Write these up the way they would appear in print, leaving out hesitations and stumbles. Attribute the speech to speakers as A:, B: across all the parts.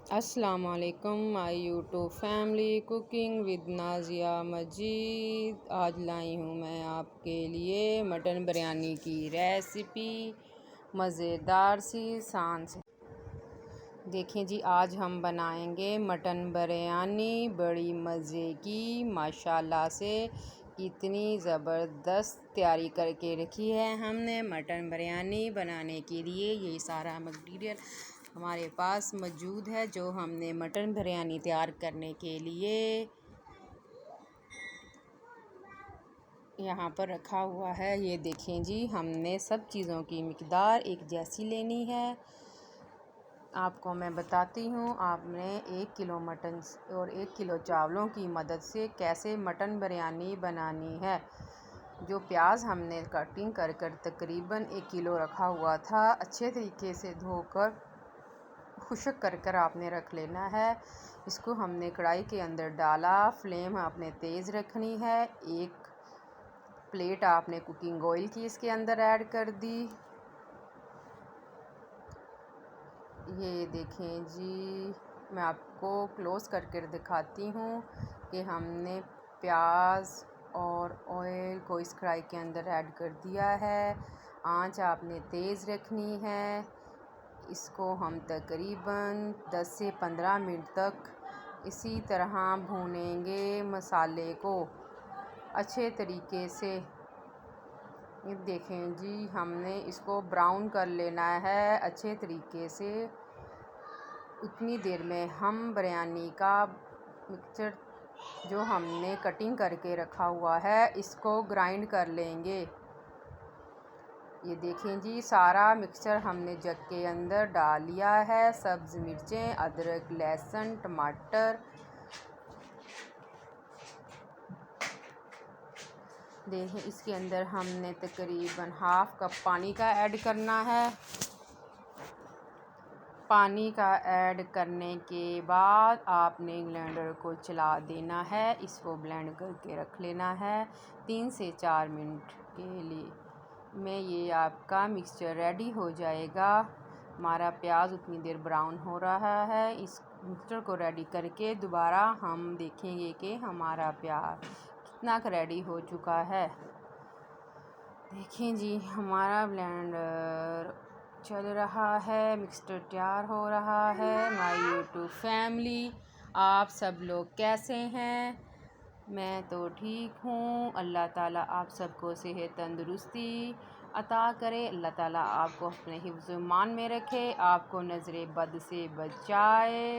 A: अस्सलाम वालेकुम my YouTube family cooking with Nazia Majeed. आज लाई हूँ मैं आपके लिए मटन बिरयानी की रेसिपी, मज़ेदार सी सान से। देखें जी, आज हम बनाएंगे मटन बिरयानी बड़ी मज़े की, माशाल्लाह से कितनी ज़बरदस्त तैयारी करके रखी है हमने मटन बिरयानी बनाने के लिए। ये सारा मटीरियल हमारे पास मौजूद है जो हमने मटन बिरयानी तैयार करने के लिए यहाँ पर रखा हुआ है। ये देखें जी, हमने सब चीज़ों की मिक़दार एक जैसी लेनी है। आपको मैं बताती हूँ, आपने 1 किलो मटन और 1 किलो चावलों की मदद से कैसे मटन बिरयानी बनानी है। जो प्याज हमने कटिंग कर तकरीबन 1 किलो रखा हुआ था, अच्छे तरीके से धोकर खुश्क कर आपने रख लेना है। इसको हमने कढ़ाई के अंदर डाला, फ्लेम आपने तेज़ रखनी है। 1 प्लेट आपने कुकिंग ऑयल की इसके अंदर ऐड कर दी। ये देखें जी, मैं आपको क्लोज़ करके दिखाती हूँ कि हमने प्याज और ऑयल को इस कढ़ाई के अंदर ऐड कर दिया है। आंच आपने तेज़ रखनी है। इसको हम तकरीबन 10 से 15 मिनट तक इसी तरह भूनेंगे मसाले को अच्छे तरीके से। ये देखें जी, हमने इसको ब्राउन कर लेना है अच्छे तरीके से। उतनी देर में हम बिरयानी का मिक्सचर जो हमने कटिंग करके रखा हुआ है इसको ग्राइंड कर लेंगे। ये देखें जी, सारा मिक्सचर हमने जग के अंदर डाल लिया है। सब्ज़ मिर्चें, अदरक, लहसुन, टमाटर। देखें, इसके अंदर हमने तकरीबन हाफ़ कप पानी का ऐड करना है। पानी का ऐड करने के बाद आपने ब्लेंडर को चला देना है। इसको ब्लेंड करके रख लेना है 3 से 4 मिनट के लिए में ये आपका मिक्सचर रेडी हो जाएगा। हमारा प्याज उतनी देर ब्राउन हो रहा है। इस मिक्सचर को रेडी करके दोबारा हम देखेंगे कि हमारा प्याज कितना रेडी हो चुका है। देखें जी, हमारा ब्लेंडर चल रहा है, मिक्सचर तैयार हो रहा है। माय यूट्यूब फैमिली, आप सब लोग कैसे हैं? मैं तो ठीक हूँ। अल्लाह ताला आप सबको सेहत तंदुरुस्ती अता करे। अल्लाह ताला आपको अपने हिफ्ज़ ईमान में रखे, आपको नज़रे बद से बचाए।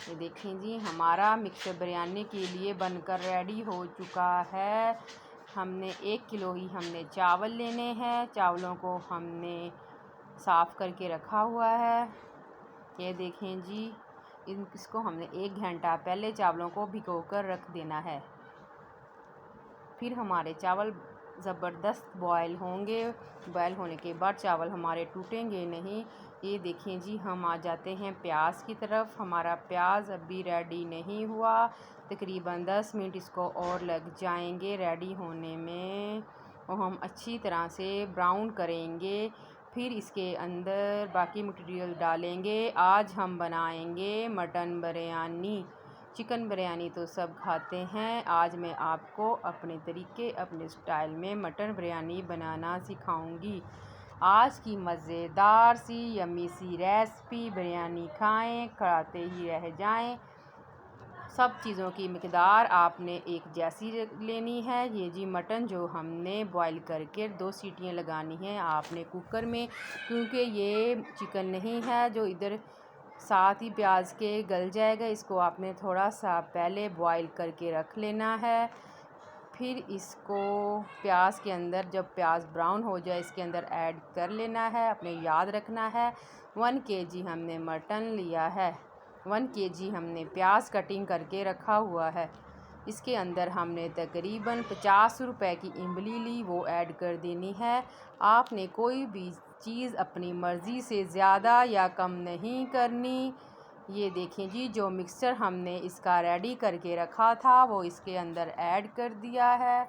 A: ये देखें जी, हमारा मिक्सर बिरयानी के लिए बनकर रेडी हो चुका है। हमने 1 किलो ही हमने चावल लेने हैं। चावलों को हमने साफ़ करके रखा हुआ है। ये देखें जी, इसको हमने 1 घंटा पहले चावलों को भिगोकर रख देना है। फिर हमारे चावल ज़बरदस्त बॉयल होंगे। बॉयल होने के बाद चावल हमारे टूटेंगे नहीं। ये देखें जी, हम आ जाते हैं प्याज की तरफ। हमारा प्याज अभी रेडी नहीं हुआ, तकरीबन 10 मिनट इसको और लग जाएंगे रेडी होने में। और हम अच्छी तरह से ब्राउन करेंगे। फिर इसके अंदर बाकी मटेरियल डालेंगे। आज हम बनाएंगे मटन बिरयानी। चिकन बिरयानी तो सब खाते हैं, आज मैं आपको अपने तरीके अपने स्टाइल में मटन बिरयानी बनाना सिखाऊंगी। आज की मज़ेदार सी यम्मी सी रेसिपी, बिरयानी खाएं खाते ही रह जाएं। सब चीज़ों की मिक़दार आपने एक जैसी लेनी है। ये जी मटन जो हमने बॉईल करके 2 सीटियाँ लगानी हैं आपने कुकर में, क्योंकि ये चिकन नहीं है जो इधर साथ ही प्याज के गल जाएगा। इसको आपने थोड़ा सा पहले बॉईल करके रख लेना है। फिर इसको प्याज के अंदर जब प्याज ब्राउन हो जाए इसके अंदर ऐड कर लेना है। अपने याद रखना है 1 केजी हमने मटन लिया है, 1 केजी हमने प्याज कटिंग करके रखा हुआ है। इसके अंदर हमने तकरीबन 50 रुपए की इमली ली, वो ऐड कर देनी है। आपने कोई भी चीज़ अपनी मर्ज़ी से ज़्यादा या कम नहीं करनी। ये देखें जी, जो मिक्सचर हमने इसका रेडी करके रखा था वो इसके अंदर ऐड कर दिया है।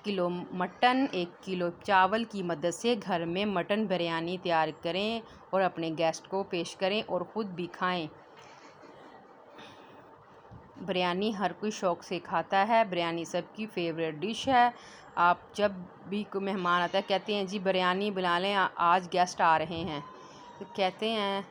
A: 1 किलो मटन 1 किलो चावल की मदद से घर में मटन बिरयानी तैयार करें और अपने गेस्ट को पेश करें और ख़ुद भी खाएं। बिरयानी हर कोई शौक़ से खाता है। बिरयानी सबकी फेवरेट डिश है। आप जब भी कोई मेहमान आता है कहते हैं जी बिरयानी बना लें, आज गेस्ट आ रहे हैं, तो कहते हैं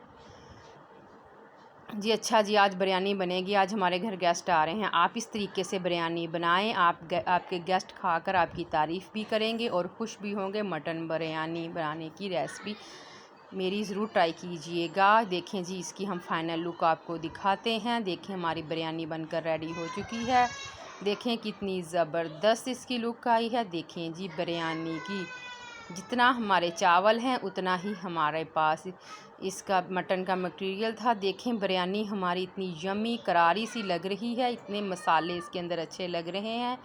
A: जी अच्छा जी आज बिरयानी बनेगी, आज हमारे घर गेस्ट आ रहे हैं। आप इस तरीके से बिरयानी बनाएं, आपके गेस्ट खाकर आपकी तारीफ़ भी करेंगे और खुश भी होंगे। मटन बिरयानी बनाने की रेसिपी मेरी ज़रूर ट्राई कीजिएगा। देखें जी इसकी हम फाइनल लुक आपको दिखाते हैं। देखें हमारी बिरयानी बनकर रेडी हो चुकी है। देखें कितनी ज़बरदस्त इसकी लुक आई है। देखें जी बिरयानी की जितना हमारे चावल हैं उतना ही हमारे पास इसका मटन का मटेरियल था। देखें बिरयानी हमारी इतनी यम्मी करारी सी लग रही है, इतने मसाले इसके अंदर अच्छे लग रहे हैं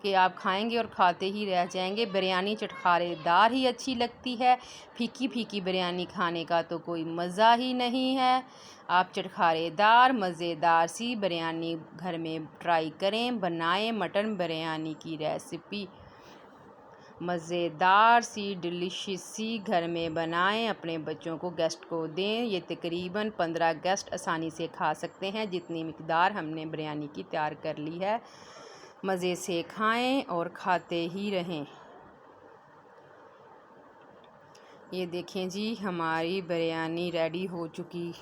A: कि आप खाएंगे और खाते ही रह जाएंगे। बिरयानी चटखारेदार ही अच्छी लगती है, फीकी फीकी बिरयानी खाने का तो कोई मज़ा ही नहीं है। आप चटखारेदार मज़ेदार सी बिरयानी घर में ट्राई करें, बनाएं मटन बिरयानी की रेसिपी मज़ेदार सी डिलीशियस सी घर में बनाएं, अपने बच्चों को गेस्ट को दें। ये तकरीबन 15 गेस्ट आसानी से खा सकते हैं जितनी मिक़दार हमने बिरयानी की तैयार कर ली है। मज़े से खाएं और खाते ही रहें। ये देखें जी हमारी बिरयानी रेडी हो चुकी